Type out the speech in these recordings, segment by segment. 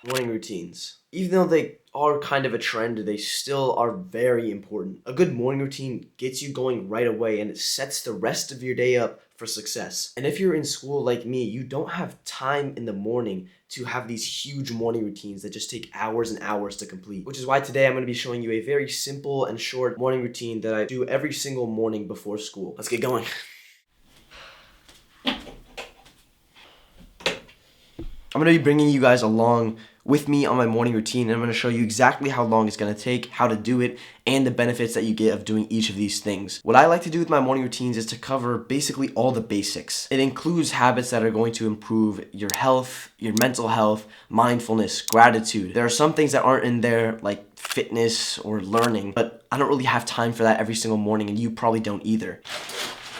Morning routines. Even though they are kind of a trend, they still are very important. A good morning routine gets you going right away and it sets the rest of your day up for success. And if you're in school like me, you don't have time in the morning to have these huge morning routines that just take hours and hours to complete. Which is why today I'm going to be showing you a very simple and short morning routine that I do every single morning before school. Let's get going. I'm going to be bringing you guys along with me on my morning routine, and I'm going to show you exactly how long it's going to take, how to do it, and the benefits that you get of doing each of these things. What I like to do with my morning routines is to cover basically all the basics. It includes habits that are going to improve your health, your mental health, mindfulness, gratitude. There are some things that aren't in there, like fitness or learning, but I don't really have time for that every single morning, and you probably don't either.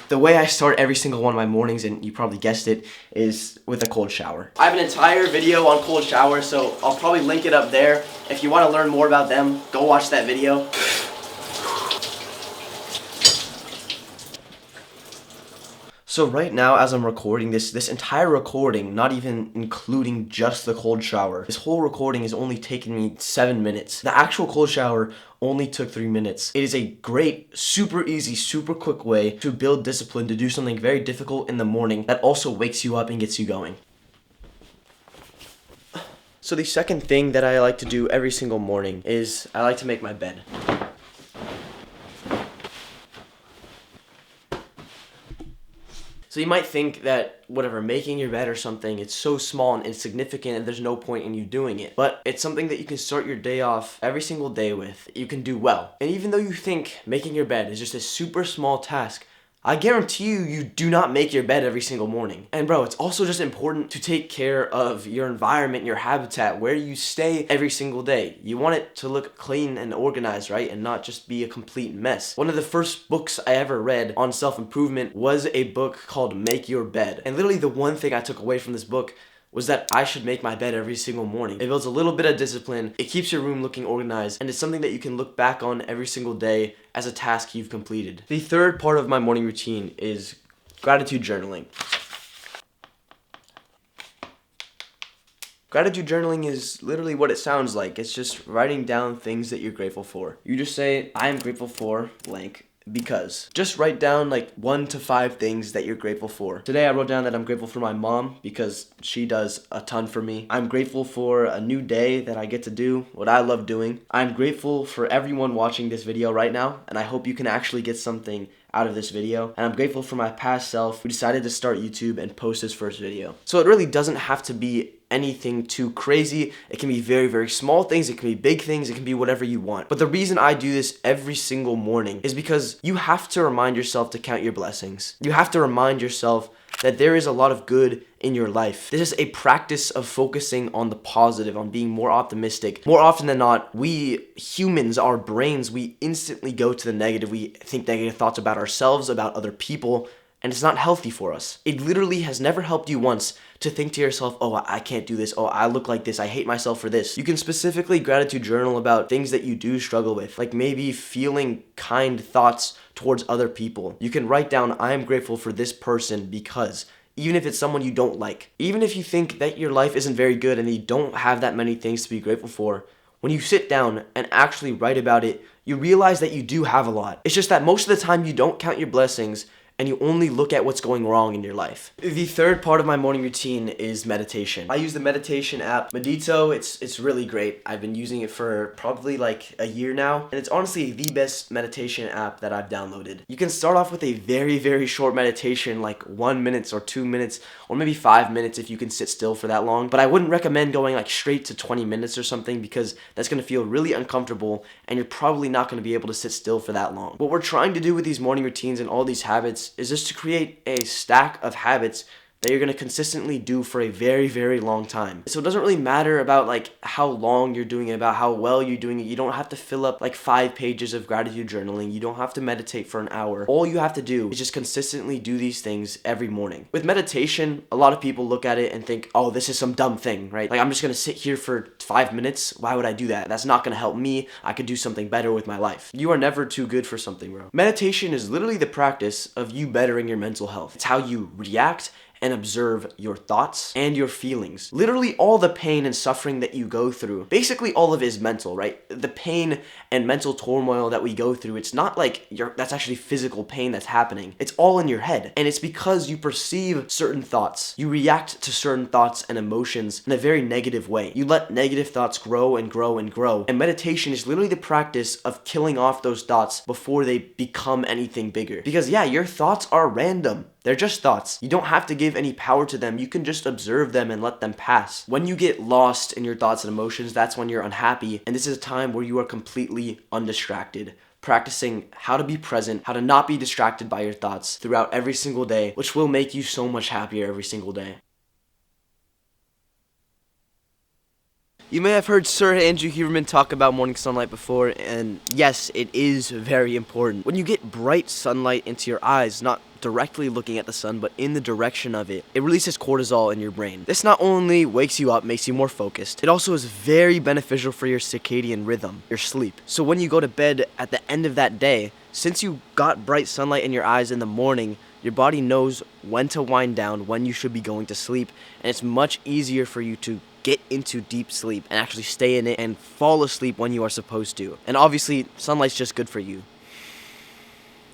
The way I start every single one of my mornings, and you probably guessed it, is with a cold shower. I have an entire video on cold showers, so I'll probably link it up there. If you want to learn more about them, go watch that video. So right now, as I'm recording this entire recording, not even including just the cold shower, this whole recording has only taken me 7 minutes. The actual cold shower only took 3 minutes. It is a great, super easy, super quick way to build discipline, to do something very difficult in the morning that also wakes you up and gets you going. So the second thing that I like to do every single morning is I like to make my bed. So you might think that whatever, making your bed or something, it's so small and insignificant and there's no point in you doing it. But it's something that you can start your day off every single day with. You can do well. And even though you think making your bed is just a super small task, I guarantee you do not make your bed every single morning. And bro, it's also just important to take care of your environment, your habitat, where you stay every single day. You want it to look clean and organized, right? And not just be a complete mess. One of the first books I ever read on self-improvement was a book called Make Your Bed. And literally the one thing I took away from this book was that I should make my bed every single morning. It builds a little bit of discipline, it keeps your room looking organized, and it's something that you can look back on every single day as a task you've completed. The third part of my morning routine is gratitude journaling. Gratitude journaling is literally what it sounds like. It's just writing down things that you're grateful for. You just say, I am grateful for blank. Because just write down like 1 to 5 things that you're grateful for. Today I wrote down that I'm grateful for my mom because she does a ton for me. I'm grateful for a new day that I get to do what I love doing. I'm grateful for everyone watching this video right now, and I hope you can actually get something out of this video. And I'm grateful for my past self who decided to start YouTube and post his first video. So it really doesn't have to be anything too crazy. It can be very, very small things. It can be big things. It can be whatever you want. But the reason I do this every single morning is because you have to remind yourself to count your blessings. You have to remind yourself that there is a lot of good in your life. This is a practice of focusing on the positive, on being more optimistic. More often than not, we humans, our brains, we instantly go to the negative. We think negative thoughts about ourselves, about other people, and it's not healthy for us. It literally has never helped you once to think to yourself, oh, I can't do this. Oh, I look like this. I hate myself for this. You can specifically gratitude journal about things that you do struggle with, like maybe feeling kind thoughts towards other people. You can write down, I am grateful for this person because, even if it's someone you don't like. Even if you think that your life isn't very good and you don't have that many things to be grateful for, when you sit down and actually write about it, you realize that you do have a lot. It's just that most of the time you don't count your blessings and you only look at what's going wrong in your life. The third part of my morning routine is meditation. I use the meditation app Medito. It's really great. I've been using it for probably like a year now, and it's honestly the best meditation app that I've downloaded. You can start off with a very, very short meditation, like 1 minute or 2 minutes, or maybe 5 minutes if you can sit still for that long, but I wouldn't recommend going like straight to 20 minutes or something because that's gonna feel really uncomfortable and you're probably not gonna be able to sit still for that long. What we're trying to do with these morning routines and all these habits is just to create a stack of habits that you're going to consistently do for a very, very long time. So it doesn't really matter about like how long you're doing it, about how well you're doing it. You don't have to fill up like 5 pages of gratitude journaling. You don't have to meditate for an hour. All you have to do is just consistently do these things every morning. With meditation, a lot of people look at it and think, oh, this is some dumb thing, right? Like I'm just going to sit here for 5 minutes. Why would I do that? That's not going to help me. I could do something better with my life. You are never too good for something, bro. Meditation is literally the practice of you bettering your mental health. It's how you react and observe your thoughts and your feelings. Literally all the pain and suffering that you go through, basically all of it is mental, right? The pain and mental turmoil that we go through, it's not like that's actually physical pain that's happening. It's all in your head. And it's because you perceive certain thoughts. You react to certain thoughts and emotions in a very negative way. You let negative thoughts grow and grow and grow. And meditation is literally the practice of killing off those thoughts before they become anything bigger. Because yeah, your thoughts are random. They're just thoughts. You don't have to give any power to them. You can just observe them and let them pass. When you get lost in your thoughts and emotions, that's when you're unhappy. And this is a time where you are completely undistracted. Practicing how to be present, how to not be distracted by your thoughts throughout every single day, which will make you so much happier every single day. You may have heard Sir Andrew Huberman talk about morning sunlight before, and yes, it is very important. When you get bright sunlight into your eyes, not directly looking at the sun, but in the direction of it, it releases cortisol in your brain. This not only wakes you up, makes you more focused, it also is very beneficial for your circadian rhythm, your sleep. So when you go to bed at the end of that day, since you got bright sunlight in your eyes in the morning, your body knows when to wind down, when you should be going to sleep, and it's much easier for you to get into deep sleep and actually stay in it and fall asleep when you are supposed to. And obviously, sunlight's just good for you.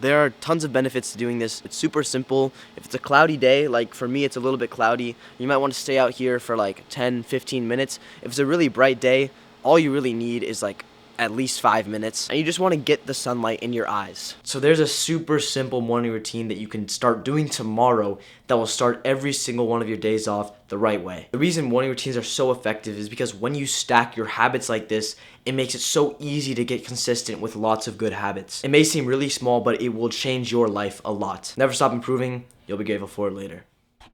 There are tons of benefits to doing this. It's super simple. If it's a cloudy day, like for me it's a little bit cloudy, you might want to stay out here for like 10-15 minutes. If it's a really bright day, all you really need is like at least 5 minutes, and you just want to get the sunlight in your eyes. So there's a super simple morning routine that you can start doing tomorrow that will start every single one of your days off the right way. The reason morning routines are so effective is because when you stack your habits like this, it makes it so easy to get consistent with lots of good habits. It may seem really small, but it will change your life a lot. Never stop improving. You'll be grateful for it later.